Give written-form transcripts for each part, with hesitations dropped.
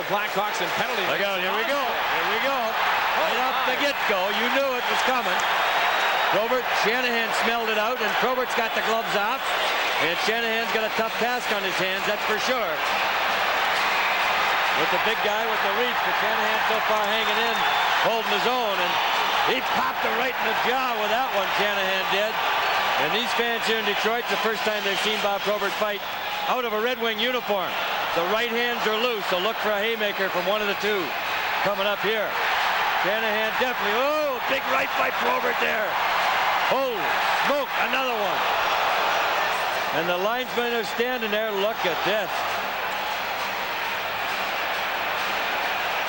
the Blackhawks in penalties. Look out, here we go. Here we go. Right off the get-go. You knew it was coming. Probert, Shanahan smelled it out, and Probert's got the gloves off. And Shanahan's got a tough task on his hands, that's for sure. With the big guy with the reach, but Shanahan so far hanging in, holding his own. And he popped it right in the jaw with that one, Shanahan did. And these fans here in Detroit, the first time they've seen Bob Probert fight out of a Red Wing uniform. The right hands are loose, so look for a haymaker from one of the two coming up here. Shanahan definitely, oh, big right by Probert there. Holy smoke, another one. And the linesmen are standing there, look at this.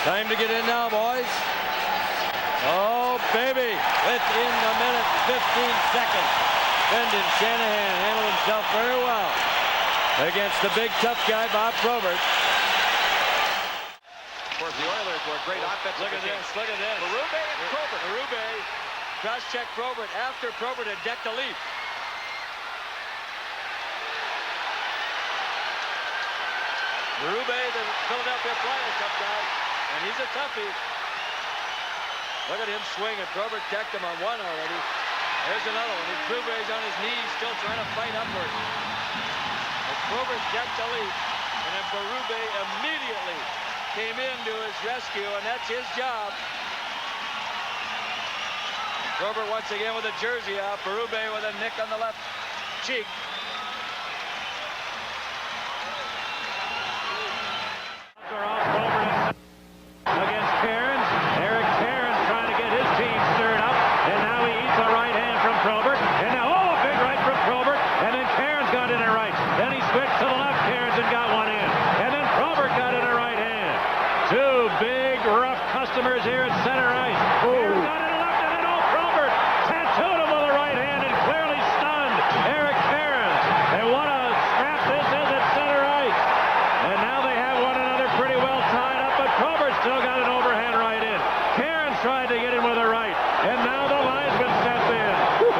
Time to get in now, boys. Oh, baby, within a minute, 15 seconds. Brendan Shanahan handled himself very well against the big tough guy, Bob Probert. Of course, the Oilers were a great offensive. Look at this, look at this. Berube and Probert. Berube cross-checked Probert after Probert had decked a leap. Berube, the Philadelphia Flyers tough guy, and he's a toughie. Look at him swing, and Probert decked him on one already. There's another one. Berube's on his knees, still trying to fight upward. And Probert decked a leap, and then Berube immediately came in to his rescue, and that's his job. Probert once again with a jersey off. Berube with a nick on the left cheek. Against Cairns. Eric Cairns trying to get his team stirred up, and now he eats a right hand from Probert, and now, oh, a big right from Probert, and then Cairns got in a right. Then he switched to the left, Cairns, and got one in. And then Probert got in a right hand. Two big, rough customers here at center ice. Cairns got in a left, and then, oh, Probert tattooed him with a right hand and clearly stunned Eric Cairns. And what a scrap this is at center ice. And now they have one another pretty well tied up, but Probert still got an overhand right in. Cairns tried to get in with a right, and now the linesman stepped in.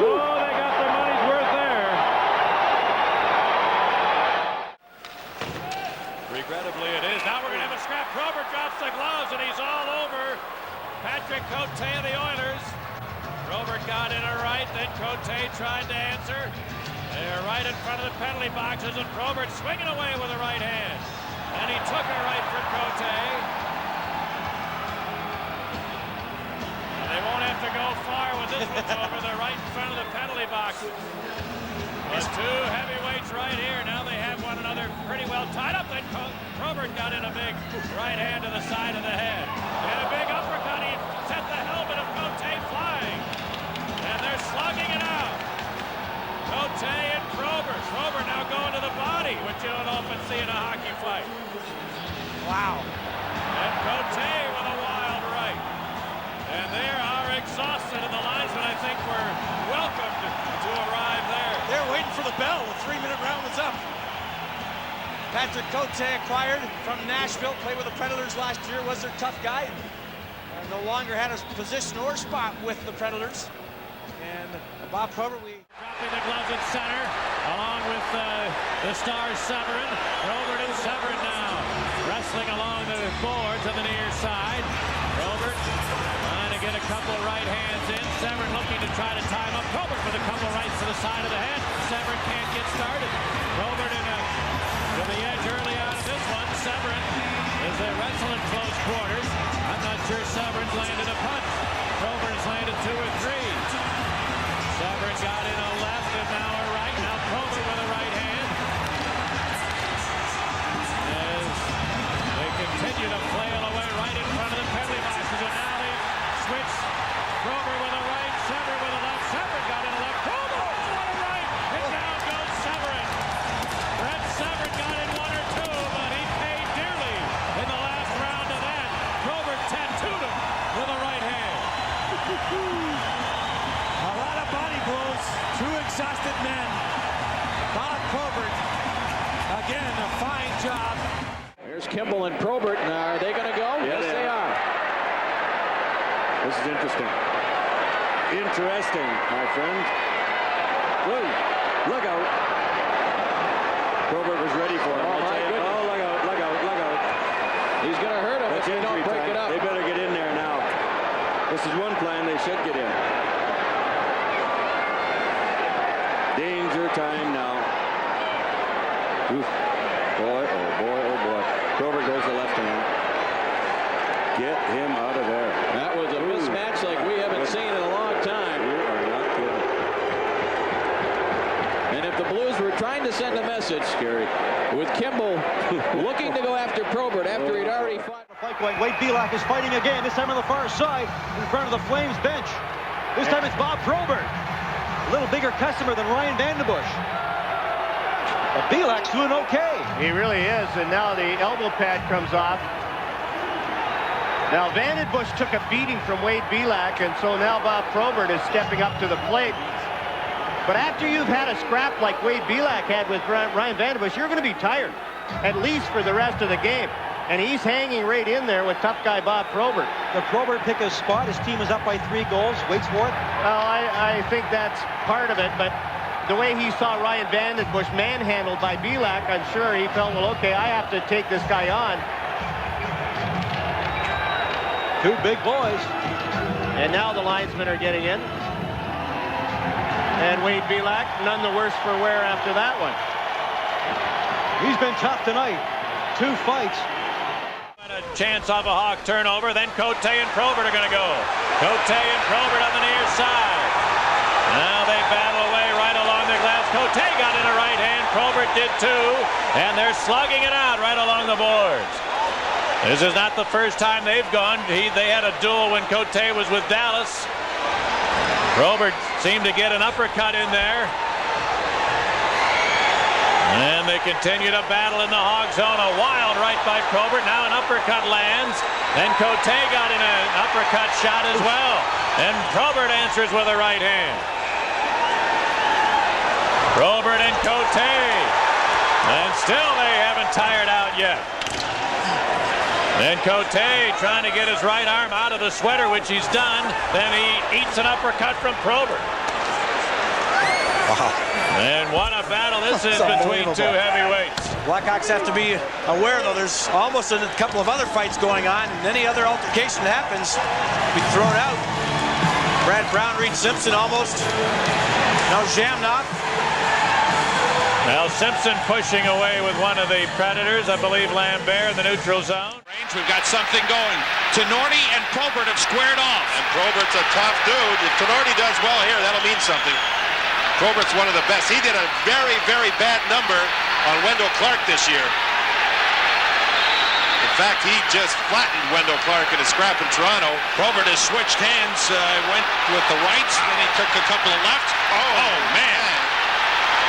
Oh, they got their money's worth there. Regrettably it is. Now we're going to have a scrap. Probert drops the gloves, and he's all over Patrick Cote of the Oilers. Probert got in a right, then Cote tried to answer. They're right in front of the penalty boxes, and Probert swinging away with a right hand. And he took a right from Cote. And they won't have to go far when this one's over. They're right in front of the penalty box. There's two heavyweights right here. Now they have one another pretty well tied up. Then Probert got in a big right hand to the side of the head. And a big uppercut. He sent the helmet of Cote flying. And they're slugging it out. Cote and Probert. Probert now going to the body, which you don't often see in a hockey fight. Wow. And Cote with a wild right. And they are exhausted, and the linesmen, I think, were welcomed to arrive there. They're waiting for the bell. The 3-minute round was up. Patrick Cote, acquired from Nashville, played with the Predators last year, was their tough guy. No longer had a position or spot with the Predators. And Bob Probert, dropping the gloves at center, along with the Stars Severyn. Probert and Severyn now wrestling along the boards on the near side. Probert trying to get a couple right hands in. Severyn looking to try to time up Probert with a couple rights to the side of the head. Severyn can't get started. Probert to the edge early out of this one. Severyn is a wrestle in close quarters. I'm not sure Severyn's landed a punch. Probert's landed 2 or 3. Severyn got in a left and now a right. Now Probert with a right hand. As they continue to flail away right in front of the penalty boxes. And now they switch. Probert with a right, Severyn with a left. Severyn got in a left. Probert with a right. And down goes Severyn. Brent Severyn got in 1 or 2, but he paid dearly in the last round of that. Probert tattooed him with a right hand. a lot of body blows, 2 exhausted men. Bob Probert, again, a fine job. Here's Kimble and Probert. Now, are they going to go? Yes, they are. This is interesting. Interesting, my friend. Whoa, look out. Probert was ready for him. Oh, my goodness. Oh, look out, look out, look out. He's going to hurt Oof. Boy, oh boy, oh boy. Probert goes to left hand. Get him out of there. That was a mismatch like we haven't seen in a long time. You are not kidding. And if the Blues were trying to send a message, Scary. with Kimble looking to go after Probert after he'd already fought. Wade Belak is fighting again, this time on the far side in front of the Flames bench. This time it's Bob Probert. A little bigger customer than Ryan Vandenbush. But Belak's doing okay. He really is, and now the elbow pad comes off. Now Vandenbush took a beating from Wade Belak, and so now Bob Probert is stepping up to the plate. But after you've had a scrap like Wade Belak had with Ryan Vandenbush, you're going to be tired, at least for the rest of the game. And he's hanging right in there with tough guy Bob Probert. The Probert pick his spot. His team is up by 3 goals. Waits for it. Well, I think that's part of it, but the way he saw Ryan Vandenbush manhandled by Belak, I'm sure he felt, well, okay, I have to take this guy on. 2 big boys. And now the linesmen are getting in. And Wade Belak, none the worse for wear after that one. He's been tough tonight. 2 fights. A chance of a Hawk turnover. Then Cote and Probert are going to go. Cote and Probert on the near side. Now they battle away right along the glass. Cote got in a right hand. Probert did too. And they're slugging it out right along the boards. This is not the first time they've gone. They had a duel when Cote was with Dallas. Probert seemed to get an uppercut in there. And they continue to battle in the hog zone. A wild right by Probert. Now an uppercut lands. Then Cote got in an uppercut shot as well. And Probert answers with a right hand. Probert and Cote. And still they haven't tired out yet. Then Cote trying to get his right arm out of the sweater, which he's done. Then he eats an uppercut from Probert. Wow. And what a battle this is between 2 heavyweights. Blackhawks have to be aware, though, there's almost a couple of other fights going on, and any other altercation that happens, be thrown out. Brad Brown, Reid Simpson almost. Now Jamnov. Now Simpson pushing away with one of the Predators, I believe Lambert in the neutral zone. We've got something going. Tinordi and Probert have squared off. And Probert's a tough dude. If Tinordi does well here, that'll mean something. Probert's one of the best. He did a very, very bad number on Wendell Clark this year. In fact, he just flattened Wendell Clark in a scrap in Toronto. Probert has switched hands, went with the rights, then he took a couple of left. Oh man.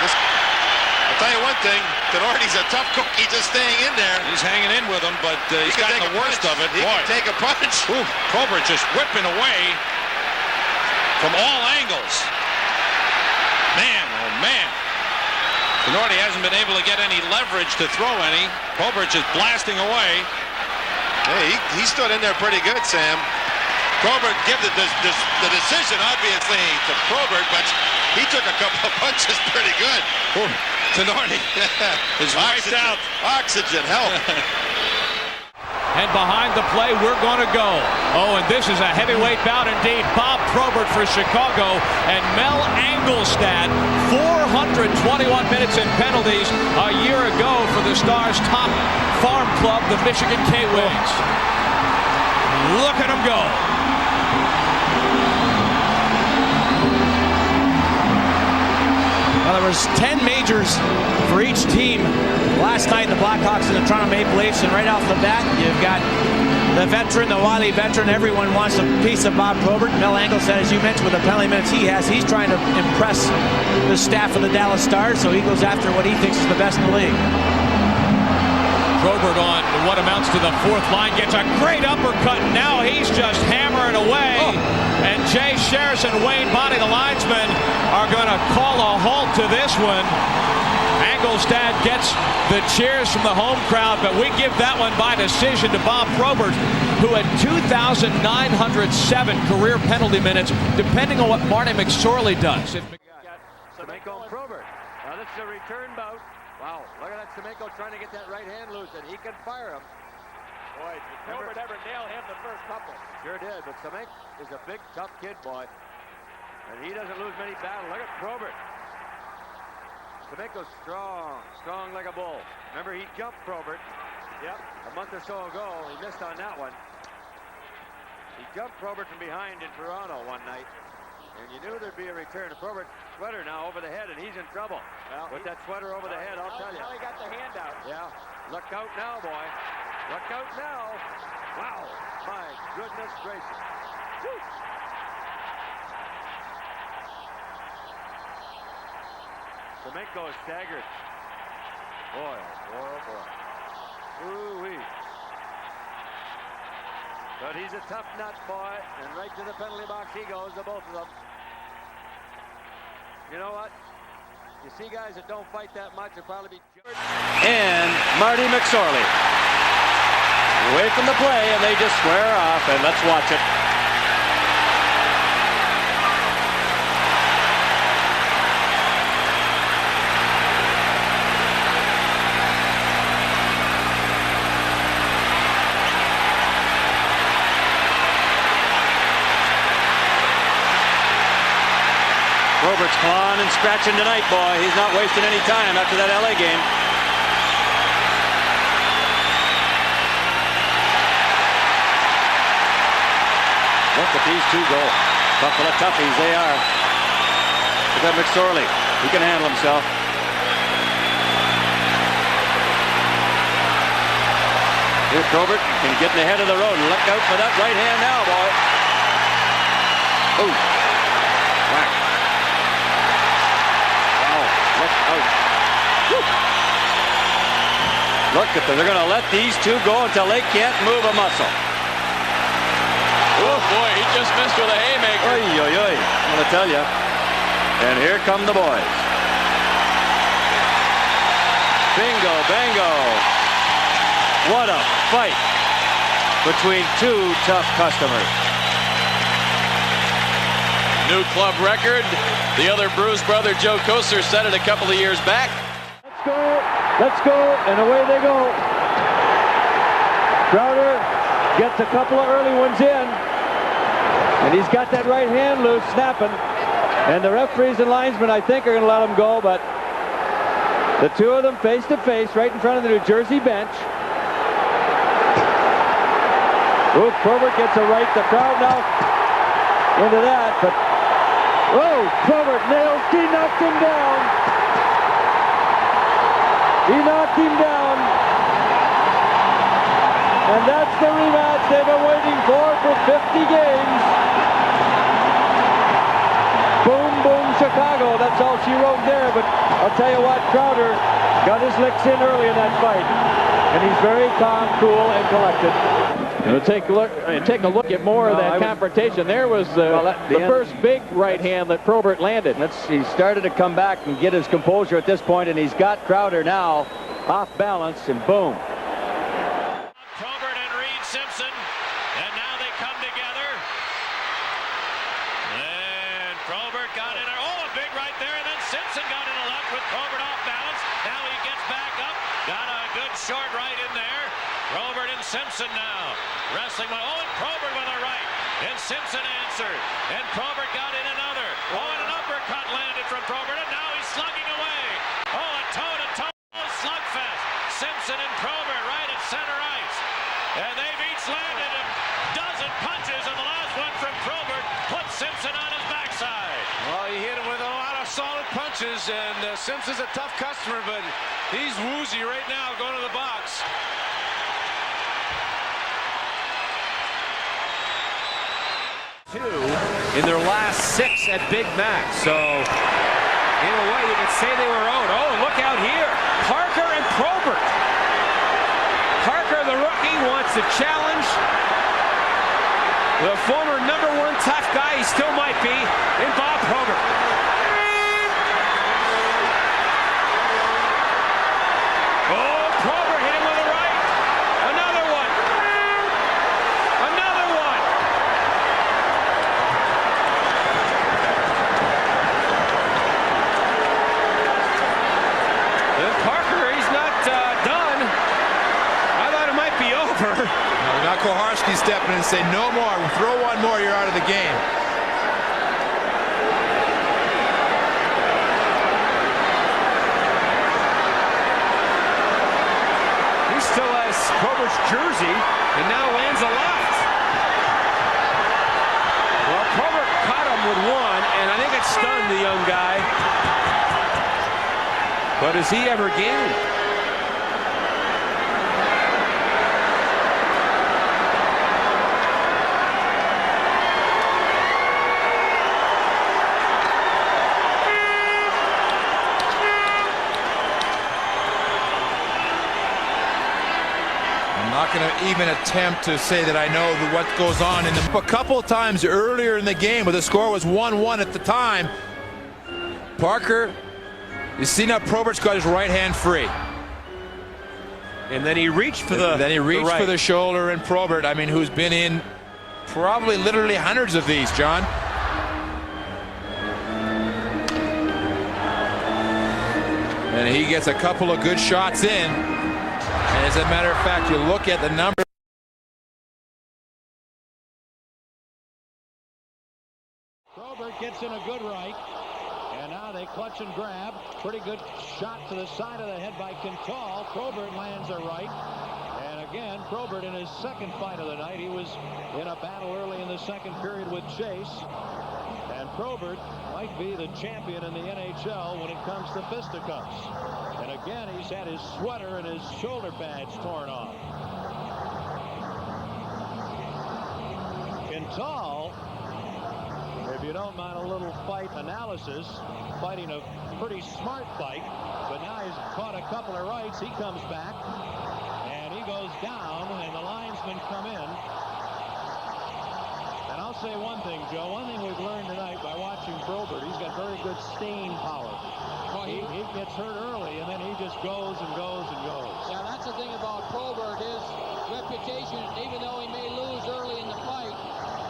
I'll tell you one thing, Tinordi's a tough cookie just staying in there. He's hanging in with him, but he's gotten the worst of it. He can take a punch. Ooh, Probert just whipping away from all angles. Man, oh man. Tinordi hasn't been able to get any leverage to throw any. Probert just blasting away. Hey, he stood in there pretty good, Sam. Probert give the decision, obviously, to Probert, but he took a couple of punches pretty good. Tinordi is wiped out. Oxygen, help. And behind the play, we're going to go. Oh, and this is a heavyweight bout indeed. Bob Probert for Chicago and Mel Angelstad, 421 minutes in penalties a year ago for the Stars' top farm club, the Michigan K-Wings. Look at them go. Well, there was 10 majors for each team last night, the Blackhawks and the Toronto Maple Leafs, and right off the bat, you've got the veteran, the wily veteran. Everyone wants a piece of Bob Probert. Mel Angelstad, as you mentioned, with the penalty minutes he has, he's trying to impress the staff of the Dallas Stars, so he goes after what he thinks is the best in the league. Probert on what amounts to the 4th line, gets a great uppercut, and now he's just hammering away. And Jay Sherris and Wayne Bonney, the linesmen, are going to call a halt to this one. Angelstad gets the cheers from the home crowd, but we give that one by decision to Bob Probert, who had 2,907 career penalty minutes, depending on what Marty McSorley does. Semenko and Probert. Now this is a return bout. Wow, look at that Semenko trying to get that right hand loose, and he can fire him. Boy, did Probert ever nail him the first couple? Sure did, but Semenko is a big, tough kid, boy. And he doesn't lose many battles. Look at Probert. Semenko's strong like a bull. Remember, he jumped Probert. Yep, a month or so ago. He missed on that one. He jumped Probert from behind in Toronto one night, and you knew there'd be a return. Probert sweater now over the head, and he's in trouble. Well, with that sweater over the head, I'll tell you. Now he got the hand out. Yeah, look out now, boy. Look out now. Wow, my goodness gracious. Woo. Semenko is staggered. Boy, oh boy. Ooh-wee. But he's a tough nut, boy, and right to the penalty box he goes, the both of them. You know what? You see guys that don't fight that much will probably be... And Marty McSorley. Away from the play, and they just square off, and let's watch it. Robert's clawing and scratching tonight, boy. He's not wasting any time after that LA game. Look at these two go. Couple of toughies they are. Look at McSorley. He can handle himself. Here Probert can get in the head of the road. Look out for that right hand now, boy. Ooh. Whack. Look out. Woo. Look at them. They're going to let these two go until they can't move a muscle. Oh, boy, he just missed with a haymaker. Oy, oy, oy. I'm going to tell you. And here come the boys. Bingo, bango. What a fight between two tough customers. New club record. The other Bruce brother, Joe Coxe, set it a couple of years back. Let's go, and away they go. Crowder gets a couple of early ones in, and he's got that right hand loose, snapping. And the referees and linesmen, I think, are going to let him go, but the two of them face to face right in front of the New Jersey bench. Ooh, Probert gets a right. The crowd now into that, but oh, Probert nails. He knocked him down. He knocked him down. And that's the rematch they've been waiting for 50 games. Boom, boom, Chicago. That's all she wrote there. But I'll tell you what, Crowder got his licks in early in that fight. And he's very calm, cool, and collected. We'll take a look at more of that confrontation. There was the first big right hand that Probert landed. He started to come back and get his composure at this point, and he's got Crowder now off balance, and boom. Probert and Reid Simpson, and now they come together. And Probert got in there. Oh, a big right there, and then Simpson got in the left with Probert off balance. Now he gets back up. Got a good short right in there. Probert and Simpson now wrestling. Oh, and Probert with a right. And Simpson answered. And Probert got in another. Oh, and an uppercut landed from Probert. And now he's slugging away. Oh, a toe-to-toe slugfest. Simpson and Probert right at center ice. And they've each landed a dozen punches. And the last one from Probert puts Simpson on his backside. Well, he hit him with a lot of solid punches. And Simpson's a tough customer, but he's woozy right now going to the box. In their last 6 at Big Mac. So, in a way, you could say they were owed. Oh, look out here. Parker and Probert. Parker, the rookie, wants to challenge the former #1 tough guy, he still might be, in Bob Probert. Oh, Probert hit him with a right. Another one. Another one. And Parker, he's not done. I thought it might be over. Now Koharski stepping in and say, no more. Throw one more, you're out of the game. Probert's jersey and now lands a left. Well, Probert caught him with one, and I think it stunned the young guy. But has he ever gained? Not going to even attempt to say that I know what goes on in the. A couple of times earlier in the game, where the score was 1-1 at the time, Parker, you see now Probert's got his right hand free, and then he reached for the. Then he reached for the shoulder, and Probert, I mean, who's been in probably literally hundreds of these, John. And he gets a couple of good shots in. And as a matter of fact, you look at the number. Probert gets in a good right. And now they clutch and grab. Pretty good shot to the side of the head by Quintal. Probert lands a right. And again, Probert in his second fight of the night. He was in a battle early in the second period with Chase. And Probert might be the champion in the NHL when it comes to fisticuffs. And again, he's had his sweater and his shoulder pads torn off. Quintal, if you don't mind a little fight analysis, fighting a pretty smart fight, but now he's caught a couple of rights. He comes back, and he goes down, and the linesmen come in. And I'll say one thing, Joe. One thing we've learned tonight by watching Probert, he's got very good staying power. He gets hurt early, and then he just goes and goes and goes. Yeah, that's the thing about Probert, his reputation. Even though he may lose early in the fight,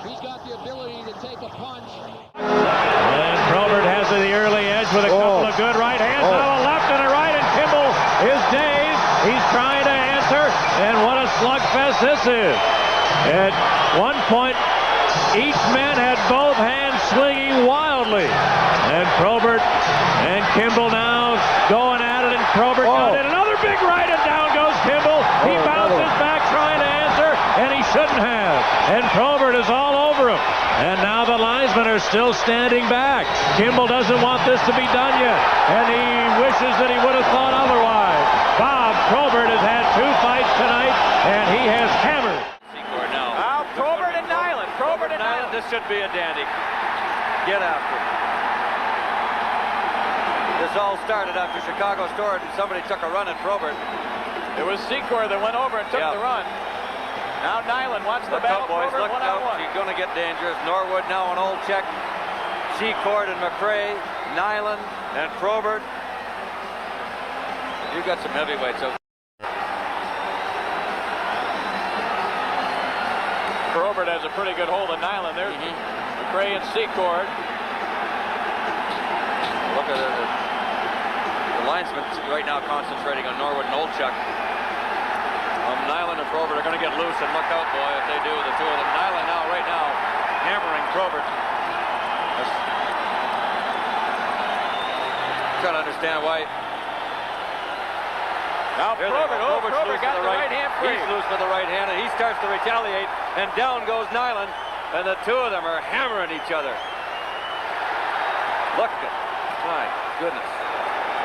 he's got the ability to take a punch. And Probert has the early edge with a couple of good right hands. Now a left and a right, and Kimble is dazed. He's trying to answer, and what a slugfest this is. At one point, each man had both hands swinging wildly. And Probert and Kimble now going at it, and Probert got in another big right, and down goes Kimble. He bounces back trying to answer, and he shouldn't have. And Probert is all over him. And now the linesmen are still standing back. Kimble doesn't want this to be done yet, and he wishes that he would have thought otherwise. Bob Probert has had 2 fights tonight, and he has hammered. Now Probert and Nylund. Probert and Nylund. This should be a dandy. Get after it. This all started after Chicago scored and somebody took a run at Probert. It was Secor that went over and took the run. Now Nylund wants the battle. Boys, Probert look out. She's going to get dangerous. Norwood now an old check. Secor and McRae, Nylund and Probert. You've got some heavyweights out. Probert has a pretty good hold on Nylund. There's McRae and Secor. Look at it. The linesmen right now concentrating on Norwood and Olchuk. Nylund and Probert are going to get loose, and look out, boy, if they do, the two of them. Nylund now, right now, hammering Probert. Trying to understand why. Now Probert got the right hand free. He's loose with the right hand, and he starts to retaliate, and down goes Nylund, and the two of them are hammering each other. Look at, my goodness.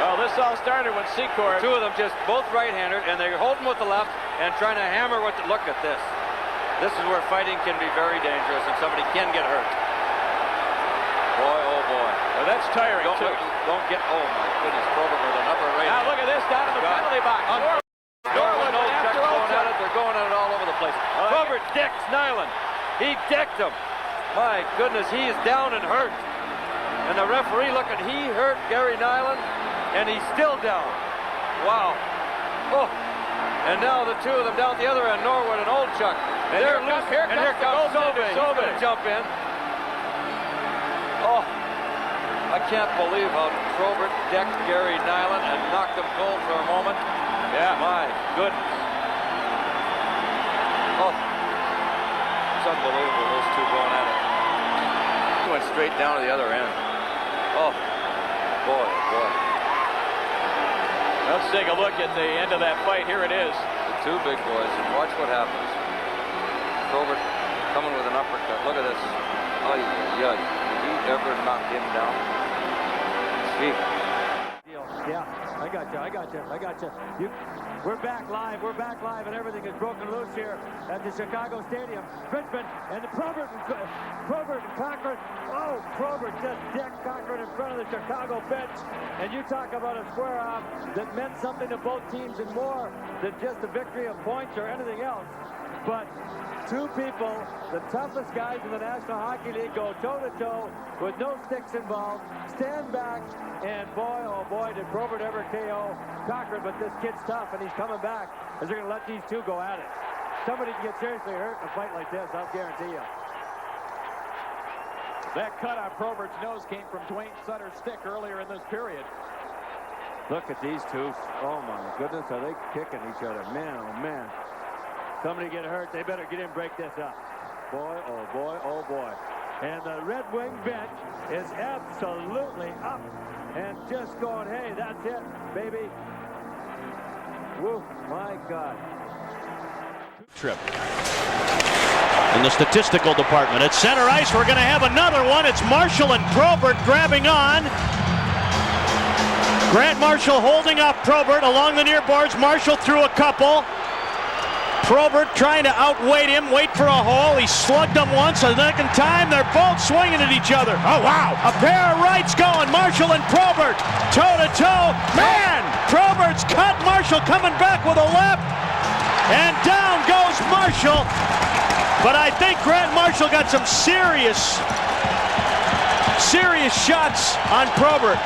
Well, this all started when Secor. Two of them just both right-handed, and they're holding with the left and trying to hammer with the. Look at this. This is where fighting can be very dangerous, and somebody can get hurt. Boy, oh boy. Well, that's tiring, too. Don't get, oh my goodness, Probert with an upper right. Now look at this down in the penalty box. Norwood, Olchuk going at it. They're going at it all over the place. Probert decks Nylund. He decked him. My goodness, he is down and hurt. And the referee, look at, he hurt Gary Nylund, and he's still down. Wow. Oh. And now the two of them down at the other end, Norwood and Olchuk. And they're loose. Here comes Sobe. He's going to jump in. Oh. I can't believe how Probert decked Gary Nylund and knocked him cold for a moment. Yeah. My goodness. Oh. It's unbelievable, those two going at it. He went straight down to the other end. Oh, boy, boy. Let's take a look at the end of that fight. Here it is. The Two big boys, and watch what happens. Probert coming with an uppercut. Look at this. Oh, yeah. Did he ever knock him down? Gee. Yeah, I got you. We're back live, and everything is broken loose here at the Chicago Stadium. Brisbane and Probert and Cochrane. Oh, Probert just decked Cochrane in front of the Chicago bench. And you talk about a square-off that meant something to both teams and more than just a victory of points or anything else. But two people, the toughest guys in the National Hockey League, go toe-to-toe with no sticks involved, stand back, and boy, oh boy, did Probert ever KO Cochrane, but this kid's tough, and he's coming back, as they're going to let these two go at it. Somebody can get seriously hurt in a fight like this, I'll guarantee you. That cut on Probert's nose came from Dwayne Sutter's stick earlier in this period. Look at these two. Oh, my goodness, are they kicking each other? Man, oh, man. Somebody get hurt, they better get in and break this up. Boy, oh boy, oh boy. And the Red Wing bench is absolutely up and just going, hey, that's it, baby. Woo, my God. Trip. In the statistical department. At center ice, we're going to have another one. It's Marshall and Probert grabbing on. Grant Marshall holding off Probert along the near boards. Marshall threw a couple. Probert trying to outweight him, wait for a hole. He slugged him once, a second time. They're both swinging at each other. Oh, wow. A pair of rights going. Marshall and Probert toe-to-toe. Man, Probert's cut. Marshall coming back with a left. And down goes Marshall. But I think Grant Marshall got some serious shots on Probert.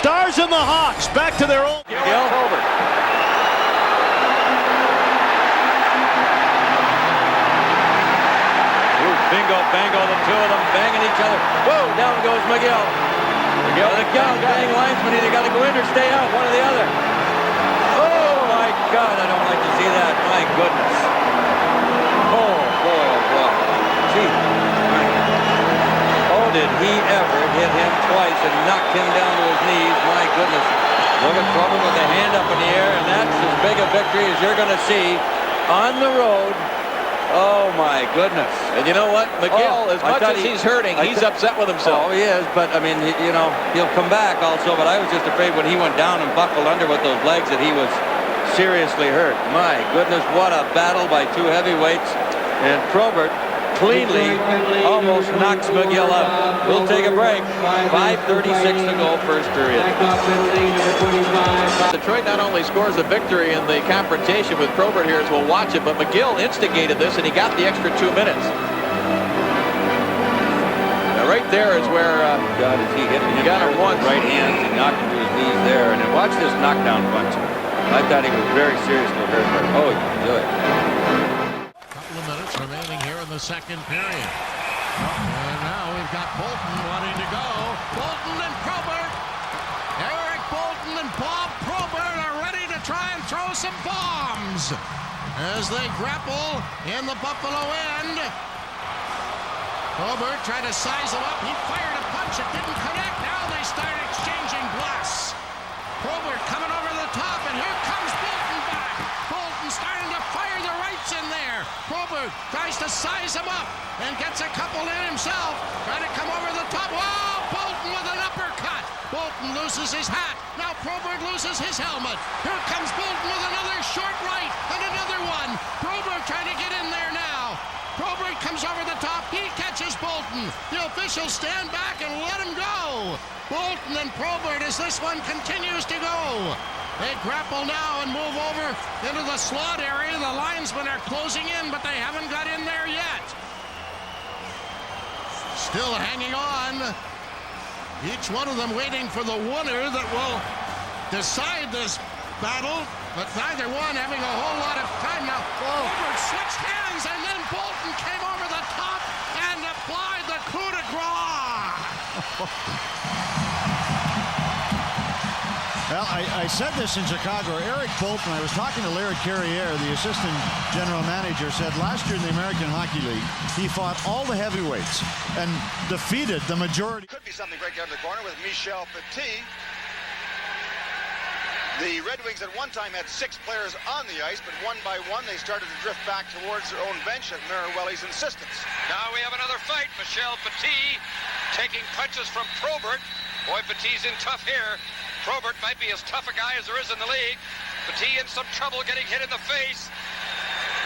Stars and the Hawks back to their old. Probert. Bingo, bango, the two of them banging each other. Whoa, down goes McGill. McGill, bang linesman, either got to go in or stay out, one or the other. Oh my God, I don't like to see that. My goodness. Oh boy, oh boy. Gee. Oh, did he ever hit him twice and knocked him down to his knees? My goodness. Look at Probert with the hand up in the air, and that's as big a victory as you're going to see on the road. Oh my goodness. And you know what? McGill, as much as he's hurting, he's upset with himself. Oh, he is, but I mean, you know, he'll come back also, but I was just afraid when he went down and buckled under with those legs that he was seriously hurt. My goodness, what a battle by two heavyweights. And Probert cleanly almost knocks McGill out. We'll take a break. 5:36 to go, first period. Detroit not only scores a victory in the confrontation with Probert here as we'll watch it, but McGill instigated this and he got the extra 2 minutes. Now right there is where God, is he hit him? He got him once. Right hand, he knocked him to his knees there. And then watch this knockdown punch. I thought he was very seriously hurt. Oh, good. Couple of minutes remaining here in the second period. And now we've got Boulton wanting to go. Boulton and Probert. Eric Boulton and Bob Probert are ready to try and throw some bombs as they grapple in the Buffalo end. Probert tried to size him up. He fired a punch. It didn't connect. Now they start exchanging blasts. Probert coming over the top, and here comes Boulton back. Boulton starting to fire the rights in there. Probert tries to size him up and gets a couple in himself. Trying to come over the top. Whoa! Boulton with an uppercut. Boulton loses his hat. Now Probert loses his helmet. Here comes Boulton with another short right and another one. Probert trying to get in there now. Probert comes over the top. He catches Boulton. The officials stand back and let him go. Boulton and Probert as this one continues to go. They grapple now and move over into the slot area. The linesmen are closing in, but they haven't got in there yet. Still hanging on. Each one of them waiting for the winner that will decide this battle, but neither one having a whole lot of time now. Probert switched hands, and then Boulton came over the top and applied the coup de grace. Well, I said this in Chicago. Eric Boulton, I was talking to Larry Carriere, the assistant general manager, said last year in the American Hockey League, he fought all the heavyweights and defeated the majority. Could be something right there in the corner with Michel Petit. The Red Wings at one time had 6 players on the ice, but one by one they started to drift back towards their own bench at Merriwelli's insistence. Now we have another fight. Michel Petit taking punches from Probert. Boy, Petit's in tough here. Probert might be as tough a guy as there is in the league. Petit in some trouble getting hit in the face.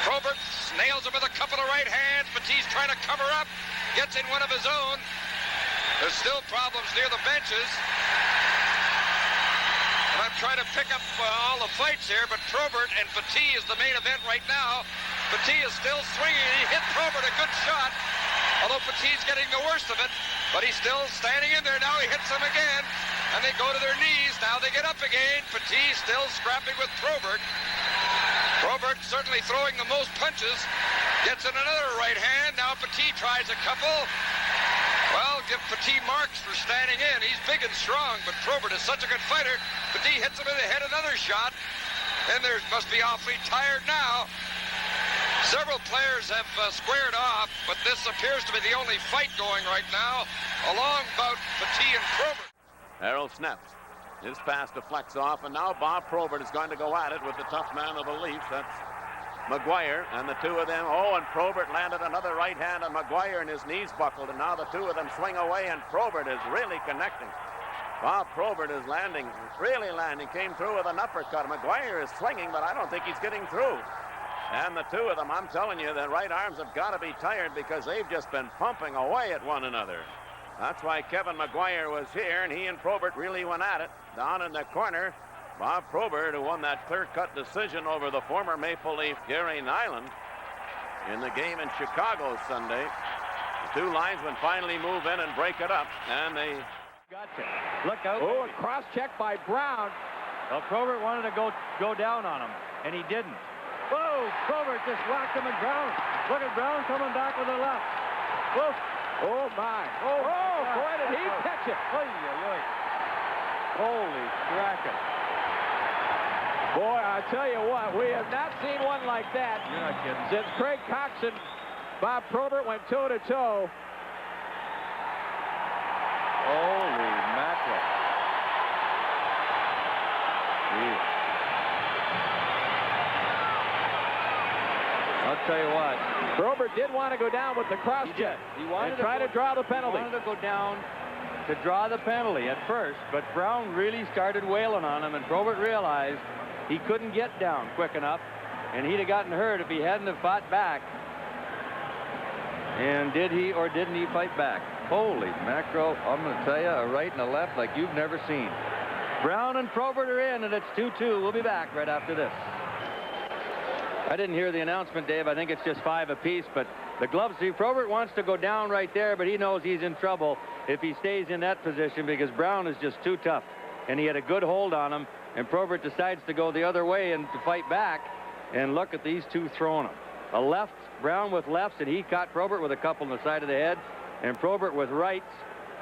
Probert nails him with a couple of right hands. Petit's trying to cover up. Gets in one of his own. There's still problems near the benches. And I'm trying to pick up all the fights here, but Probert and Petit is the main event right now. Petit is still swinging. He hit Probert a good shot, although Petit's getting the worst of it. But he's still standing in there. Now he hits him again, and they go to their knees. Now they get up again. Petit still scrapping with Probert. Probert certainly throwing the most punches. Gets in another right hand. Now Petit tries a couple. Well, give Petit marks for standing in. He's big and strong, but Probert is such a good fighter. Petit hits him in the head, another shot. And they must be awfully tired now. Several players have squared off, but this appears to be the only fight going right now, along bout Petit and Probert. Errol snaps. His pass deflects off, and now Bob Probert is going to go at it with the tough man of the Leafs. That's Maguire, and the two of them, and Probert landed another right hand on Maguire, and his knees buckled, and now the two of them swing away, and Probert is really connecting. Bob Probert is landing, really landing, came through with an uppercut. Maguire is swinging, but I don't think he's getting through. And the two of them, I'm telling you, their right arms have got to be tired because they've just been pumping away at one another. That's why Kevin Maguire was here, and he and Probert really went at it. Down in the corner, Bob Probert, who won that clear-cut decision over the former Maple Leaf Gary Nylund in the game in Chicago Sunday. The two linesmen finally move in and break it up, and they... Gotcha. Look out. Oh, a cross check by Brown. Well, Probert wanted to go down on him, and he didn't. Whoa, Probert just whacked him, and Brown. Look at Brown coming back with a left. Whoa. Oh, my. Oh, boy, did he catch it. Oy, oy, oy. Holy cracker. Boy, I tell you what, we have not seen one like that. You're not kidding. Since Craig Coxe and Bob Probert went toe-to-toe. Holy mackerel. Jeez. I'll tell you what. Probert did want to go down with the cross check. He wanted to try to draw the penalty. He wanted to go down to draw the penalty at first, but Brown really started wailing on him, and Probert realized he couldn't get down quick enough, and he'd have gotten hurt if he hadn't have fought back. And did he or didn't he fight back? Holy mackerel, I'm going to tell you, a right and a left like you've never seen. Brown and Probert are in, and it's 2-2. We'll be back right after this. I didn't hear the announcement, Dave. I think it's just 5 apiece, but the gloves, see, Probert wants to go down right there, but he knows he's in trouble if he stays in that position because Brown is just too tough, and he had a good hold on him, and Probert decides to go the other way and to fight back, and look at these two throwing him. A left, Brown with lefts, and he caught Probert with a couple on the side of the head, and Probert with rights.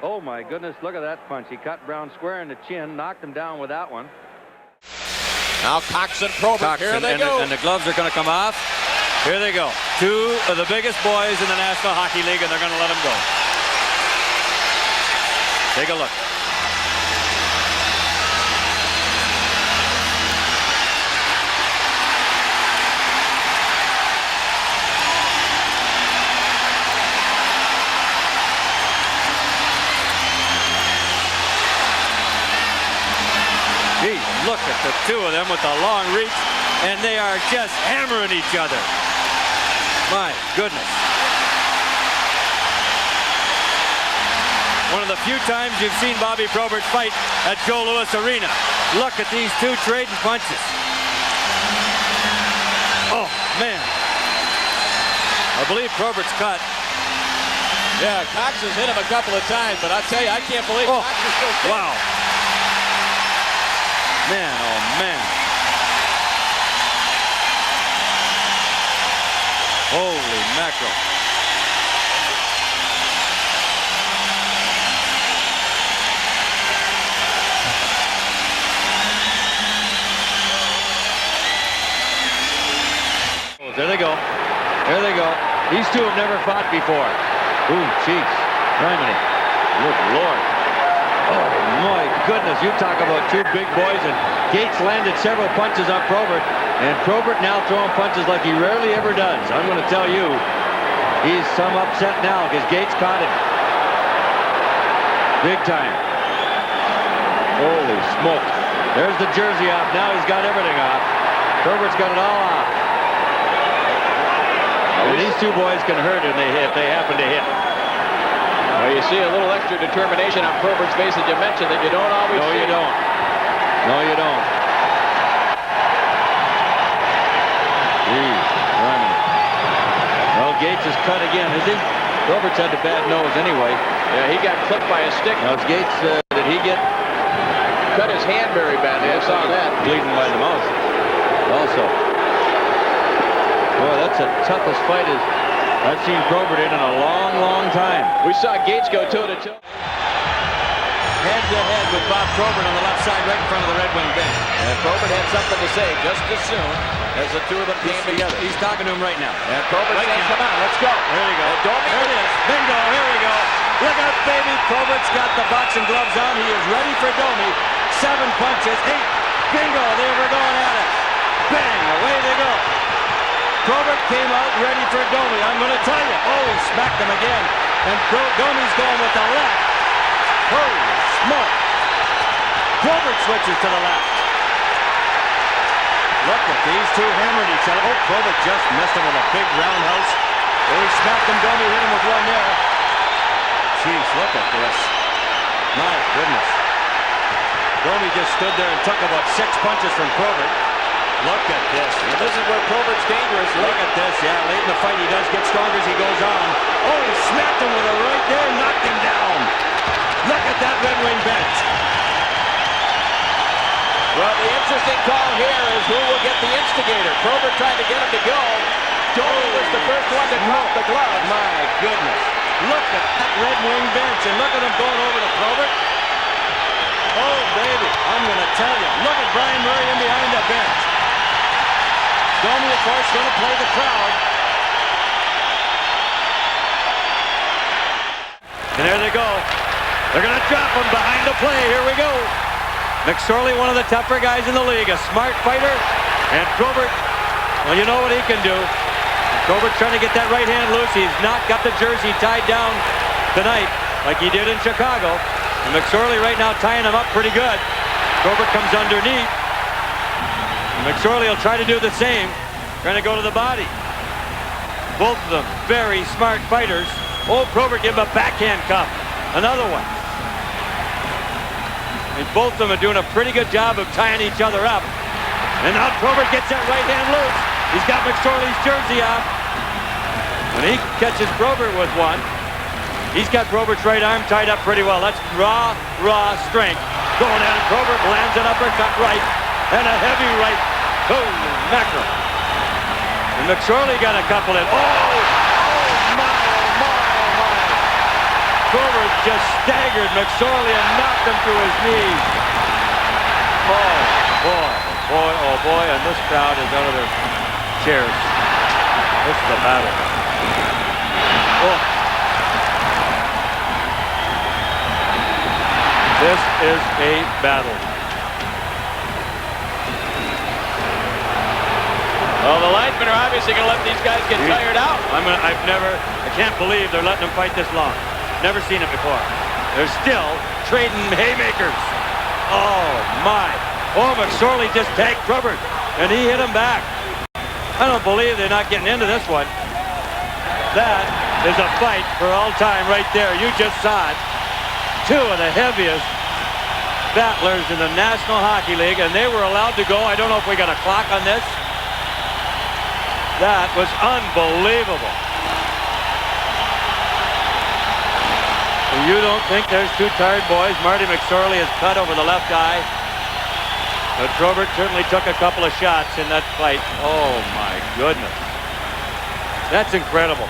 Oh, my goodness, look at that punch. He cut Brown square in the chin, knocked him down with that one. Now Coxe and Probert, here they go. And the gloves are going to come off. Here they go. Two of the biggest boys in the National Hockey League, and they're going to let them go. Take a look. Gee, look at the two of them with the long reach, and they are just hammering each other. My goodness. One of the few times you've seen Bobby Probert fight at Joe Louis Arena. Look at these two trading punches. Oh, man. I believe Probert's cut. Yeah, Coxe has hit him a couple of times, but I'll tell you, I can't believe Coxe is still kicking. Wow. Man, oh man. Holy mackerel. There they go. There they go. These two have never fought before. Ooh, jeez. Criminy. Good Lord. Oh, my goodness. You talk about two big boys, and Gaetz landed several punches on Probert, and Probert now throwing punches like he rarely ever does. I'm going to tell you, he's some upset now because Gaetz caught him. Big time. Holy smoke. There's the jersey off. Now he's got everything off. Probert's got it all off. And these two boys can hurt if they happen to hit. Well, you see a little extra determination on Probert's face that you mentioned that you don't always see. No, you don't. No, you don't. Geez, running. Well, Gaetz is cut again, is he? Probert's had the bad nose anyway. Yeah, he got clipped by a stick. Now, Gaetz, did he get... Cut his hand very badly. I saw that. Bleeding by the mouth. Also. Boy, that's the toughest fight I've seen Probert in a long, long time. We saw Gaetz go toe-to-toe. Head-to-head with Bob Probert on the left side, right in front of the Red Wing bench. And Probert had something to say just as soon as the two of them came together. He's talking to him right now. And Probert saying, come on, let's go. There you go. Domi, there it is. Bingo, here we go. Look out, baby. Probert's got the boxing gloves on. He is ready for Domi. 7 punches, 8. Bingo, they were going at it. Bang, away they go. Probert came out ready for Domi. I'm going to tell you. Oh, he smacked him again. And Domi's going with the left. Holy smoke. Probert switches to the left. Look at these two hammered each other. Oh, Probert just missed him with a big roundhouse. Oh, he smacked him. Domi hit him with one there. Jeez, look at this. My goodness. Domi just stood there and took about 6 punches from Probert. Look at this. And this is where Probert's dangerous. Look at this. Yeah, late in the fight, he does get stronger as he goes on. Oh, he smacked him with a right there, knocked him down. Look at that Red Wing bench. Well, the interesting call here is who will get the instigator. Probert tried to get him to go. Domi was the first one to drop the glove. My goodness. Look at that Red Wing bench, and look at him going over to Probert. Oh, baby, I'm going to tell you. Look at Brian Murray in behind the bench. Domi, of course, going to play the crowd. And there they go. They're going to drop him behind the play. Here we go. McSorley, one of the tougher guys in the league, a smart fighter. And Probert, well, you know what he can do. Probert trying to get that right hand loose. He's not got the jersey tied down tonight like he did in Chicago. And McSorley right now tying him up pretty good. Probert comes underneath. McSorley will try to do the same. Trying to go to the body. Both of them very smart fighters. Oh, Probert gave him a backhand cuff. Another one. And both of them are doing a pretty good job of tying each other up. And now Probert gets that right hand loose. He's got McSorley's jersey off. When he catches Probert with one, he's got Probert's right arm tied up pretty well. That's raw strength. Going at it, Probert lands an uppercut right and a heavy right. Holy mackerel. And McSorley got a couple in. Oh, my. Probert just staggered McSorley and knocked him to his knees. Oh, boy, and this crowd is out of their chairs. This is a battle. Oh. This is a battle. Well, the linesmen are obviously going to let these guys get tired out. I can't believe they're letting them fight this long. Never seen it before. They're still trading haymakers. Oh, my. Oh, McSorley just tagged Probert, and he hit him back. I don't believe they're not getting into this one. That is a fight for all time right there. You just saw it. Two of the heaviest battlers in the National Hockey League, and they were allowed to go. I don't know if we got a clock on this. That was unbelievable. You don't think there's two tired boys? Marty McSorley is cut over the left eye. But Probert certainly took a couple of shots in that fight. Oh, my goodness. That's incredible.